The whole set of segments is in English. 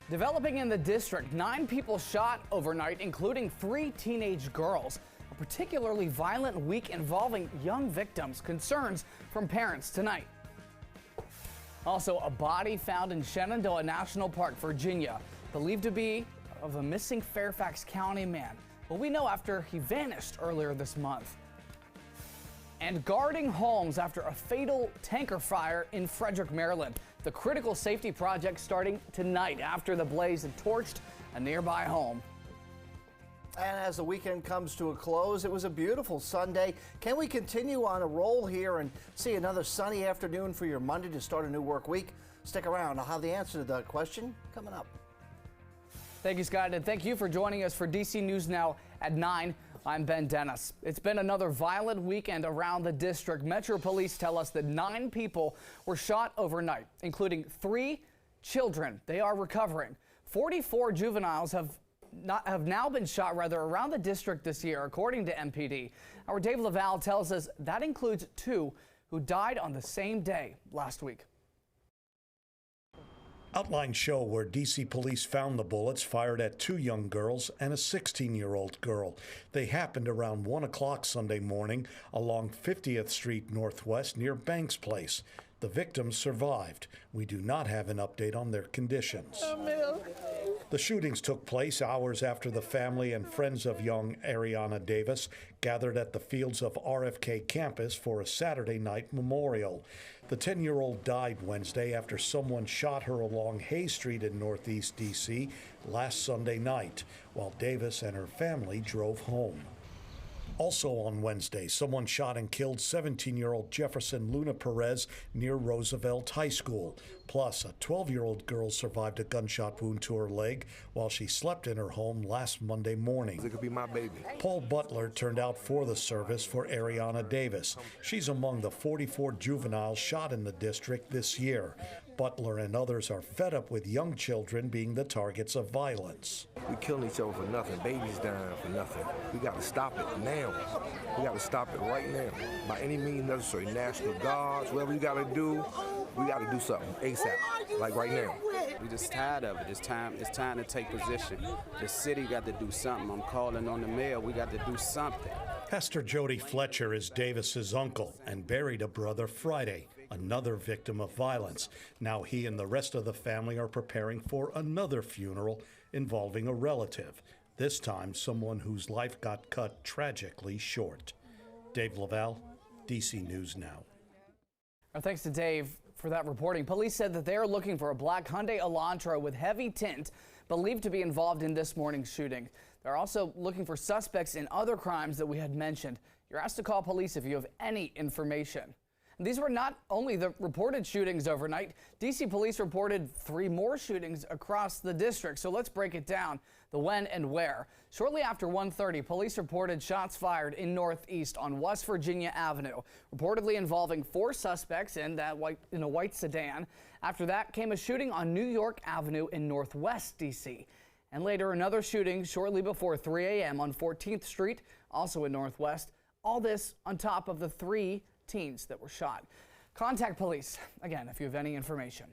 Developing in the district, 9 people shot overnight, including 3 teenage girls. A particularly violent week involving young victims. Concerns from parents tonight. Also, a body found in Shenandoah National Park, Virginia, believed to be of a missing Fairfax County man. But we know after he vanished earlier this month. And guarding homes after a fatal tanker fire in Frederick, Maryland. The critical safety project starting tonight after the blaze had torched a nearby home. And as the weekend comes to a close, it was a beautiful Sunday. Can we continue on a roll here and see another sunny afternoon for your Monday to start a new work week? Stick around. I'll have the answer to that question coming up. Thank you, Scott, and thank you for joining us for DC News Now at 9. I'm Ben Dennis. It's been another violent weekend around the district. Metro Police tell us that 9 people were shot overnight, including 3 children. They are recovering. 44 juveniles have now been shot around the district this year, according to MPD. Our Dave Laval tells us that includes 2 who died on the same day last week. Outlines show where DC police found the bullets fired at 2 young girls and a 16-year-old girl. They happened around 1 o'clock Sunday morning along 50th Street Northwest near Banks Place. The victims survived. We do not have an update on their conditions. The shootings took place hours after the family and friends of young Ariana Davis gathered at the fields of RFK campus for a Saturday night memorial. The 10-year-old died Wednesday after someone shot her along Hay Street in Northeast D.C. last Sunday night, while Davis and her family drove home. Also on Wednesday, someone shot and killed 17-year-old Jefferson Luna Perez near Roosevelt High School. Plus, a 12-year-old girl survived a gunshot wound to her leg while she slept in her home last Monday morning. It could be my baby. Paul Butler turned out for the service for Ariana Davis. She's among the 44 juveniles shot in the district this year. Butler and others are fed up with young children being the targets of violence. We killing each other for nothing. Babies dying for nothing. We got to stop it now. We got to stop it right now. By any means necessary. National Guards, whatever you got to do, we got to do something ASAP, like right now. We just tired of it. It's time to take position. The city got to do something. I'm calling on the mayor. We got to do something. Pastor Jody Fletcher is Davis's uncle and buried a brother Friday, another victim of violence. Now he and the rest of the family are preparing for another funeral involving a relative, this time someone whose life got cut tragically short. Dave Laval, DC News Now. Our thanks to Dave for that reporting. Police said that they are looking for a black Hyundai Elantra with heavy tint believed to be involved in this morning's shooting. They're also looking for suspects in other crimes that we had mentioned. You're asked to call police if you have any information. These were not only the reported shootings overnight. DC police reported 3 more shootings across the district. So let's break it down, the when and where. Shortly after 1:30, police reported shots fired in Northeast on West Virginia Avenue, reportedly involving 4 suspects in a white sedan. After that came a shooting on New York Avenue in Northwest DC. And later, another shooting shortly before 3 a.m. on 14th Street, also in Northwest. All this on top of the 3 teens that were shot. Contact police, again, if you have any information.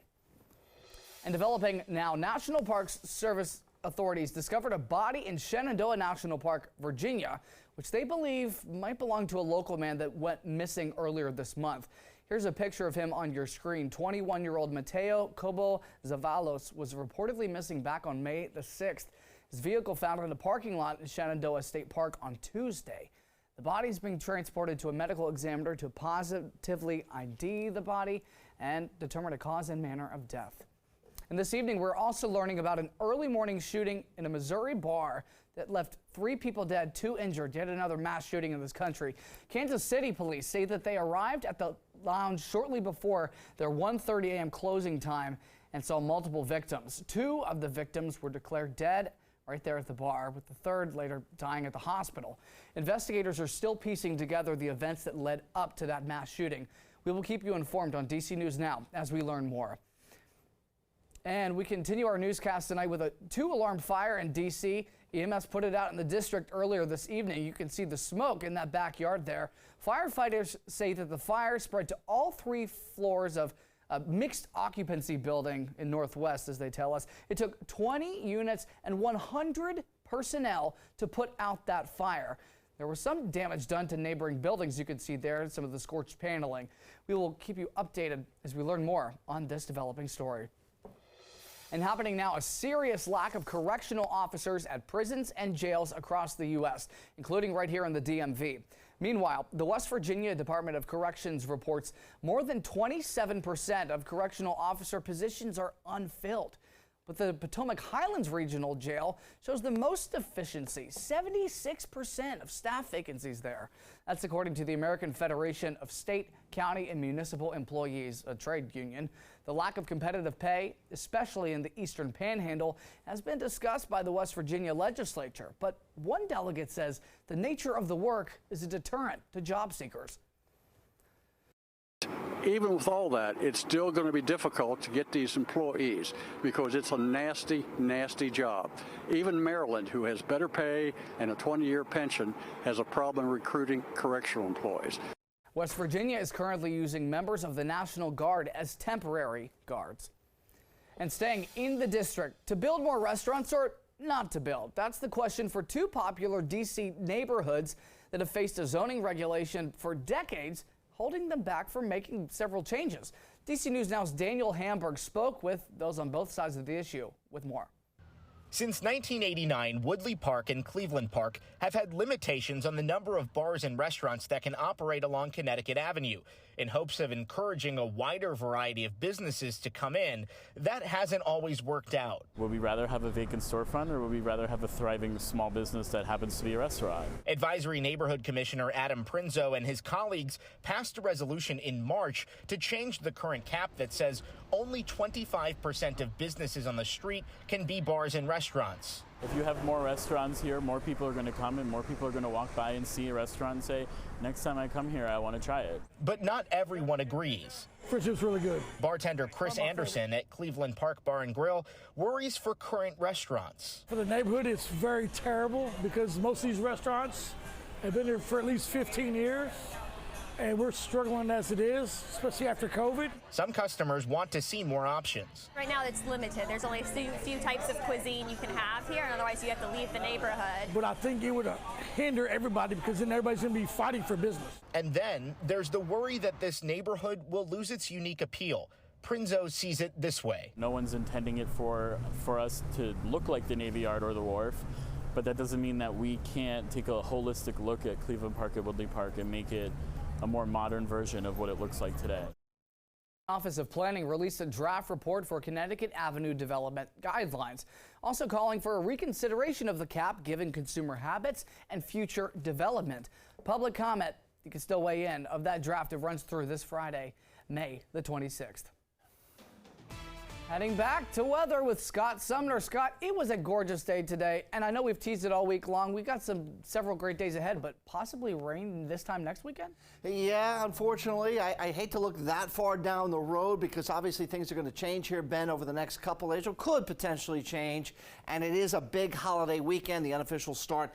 And developing now, National Park Service authorities discovered a body in Shenandoah National Park, Virginia, which they believe might belong to a local man that went missing earlier this month. Here's a picture of him on your screen. 21-year-old Mateo Cobo Zavalos was reportedly missing back on May the 6th. His vehicle found in a parking lot in Shenandoah State Park on Tuesday. The body is being transported to a medical examiner to positively ID the body and determine a cause and manner of death. And this evening, we're also learning about an early morning shooting in a Missouri bar that left 3 people dead, 2 injured. Yet another mass shooting in this country. Kansas City police say that they arrived at the lounge shortly before their 1:30 a.m. closing time and saw multiple victims. 2 of the victims were declared dead right there at the bar, with the 3rd later dying at the hospital. Investigators are still piecing together the events that led up to that mass shooting. We will keep you informed on DC News Now as we learn more. And we continue our newscast tonight with a 2-alarm fire in D.C. EMS put it out in the district earlier this evening. You can see the smoke in that backyard there. Firefighters say that the fire spread to all 3 floors of a mixed occupancy building in Northwest, as they tell us. It took 20 units and 100 personnel to put out that fire. There was some damage done to neighboring buildings you can see there, some of the scorched paneling. We will keep you updated as we learn more on this developing story. And happening now, a serious lack of correctional officers at prisons and jails across the U.S., including right here in the DMV. Meanwhile, the West Virginia Department of Corrections reports more than 27% of correctional officer positions are unfilled. But the Potomac Highlands Regional Jail shows the most efficiency, 76% of staff vacancies there. That's according to the American Federation of State, County, and Municipal Employees, a trade union. The lack of competitive pay, especially in the Eastern Panhandle, has been discussed by the West Virginia legislature. But one delegate says the nature of the work is a deterrent to job seekers. Even with all that, it's still going to be difficult to get these employees because it's a nasty, nasty job. Even Maryland, who has better pay and a 20-year pension, has a problem recruiting correctional employees. West Virginia is currently using members of the National Guard as temporary guards. And staying in the district, to build more restaurants or not to build? That's the question for two popular D.C. neighborhoods that have faced a zoning regulation for decades, holding them back from making several changes. DC News Now's Daniel Hamburg spoke with those on both sides of the issue with more. Since 1989, Woodley Park and Cleveland Park have had limitations on the number of bars and restaurants that can operate along Connecticut Avenue. In hopes of encouraging a wider variety of businesses to come in, that hasn't always worked out. Would we rather have a vacant storefront, or would we rather have a thriving small business that happens to be a restaurant? Advisory Neighborhood Commissioner Adam Prinzo and his colleagues passed a resolution in March to change the current cap that says only 25% of businesses on the street can be bars and restaurants. If you have more restaurants here, more people are going to come and more people are going to walk by and see a restaurant and say, next time I come here, I want to try it. But not everyone agrees. Friendship's really good. Bartender Chris Anderson at Cleveland Park Bar and Grill worries for current restaurants. For the neighborhood, it's very terrible because most of these restaurants have been there for at least 15 years. And we're struggling as it is, especially after COVID. Some customers want to see more options. Right now it's limited. There's only a few types of cuisine you can have here, and otherwise you have to leave the neighborhood. But I think it would hinder everybody because then everybody's going to be fighting for business. And then there's the worry that this neighborhood will lose its unique appeal. Prinzo sees it this way. No one's intending it for us to look like the Navy Yard or the Wharf, but that doesn't mean that we can't take a holistic look at Cleveland Park and Woodley Park and make it a more modern version of what it looks like today. Office of Planning released a draft report for Connecticut Avenue development guidelines, also calling for a reconsideration of the cap given consumer habits and future development. Public comment, you can still weigh in, of that draft. It runs through this Friday, May the 26th. Heading back to weather with Scott Sumner. Scott, it was a gorgeous day today, and I know we've teased it all week long. We've got several great days ahead, but possibly rain this time next weekend? Yeah, unfortunately, I hate to look that far down the road because obviously things are going to change here, Ben, over the next couple of days, or could potentially change. And it is a big holiday weekend, the unofficial start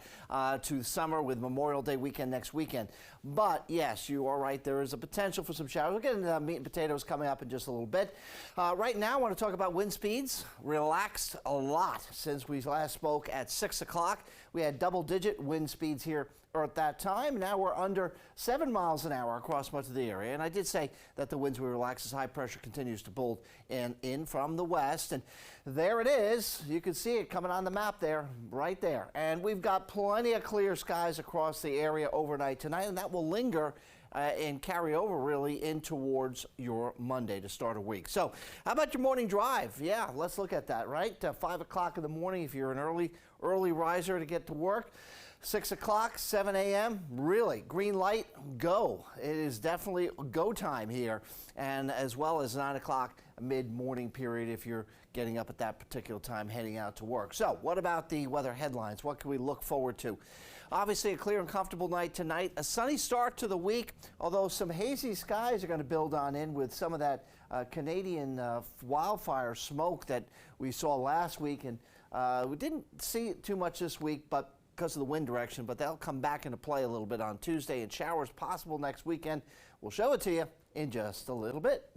to summer with Memorial Day weekend next weekend. But yes, you are right, there is a potential for some showers. We'll get into the meat and potatoes coming up in just a little bit. Right now, I want to talk about wind speeds. Relaxed a lot since we last spoke at 6 o'clock. We had double-digit wind speeds here at that time. Now we're under 7 miles an hour across much of the area. And I did say that the winds will relax as high pressure continues to build in from the west. And there it is. You can see it coming on the map there, right there. And we've got plenty of clear skies across the area overnight tonight, and that will linger and carry over really in towards your Monday to start a week. So how about your morning drive? Yeah, let's look at that, right? 5 o'clock in the morning if you're an early riser to get to work. 6 o'clock, 7 a.m., really, green light, go. It is definitely go time here, and as well as 9 o'clock, mid-morning period if you're getting up at that particular time heading out to work. So what about the weather headlines? What can we look forward to? Obviously a clear and comfortable night tonight. A sunny start to the week, although some hazy skies are going to build on in with some of that Canadian wildfire smoke that we saw last week. And we didn't see it too much this week, but because of the wind direction, but they'll come back into play a little bit on Tuesday, and showers possible next weekend. We'll show it to you in just a little bit.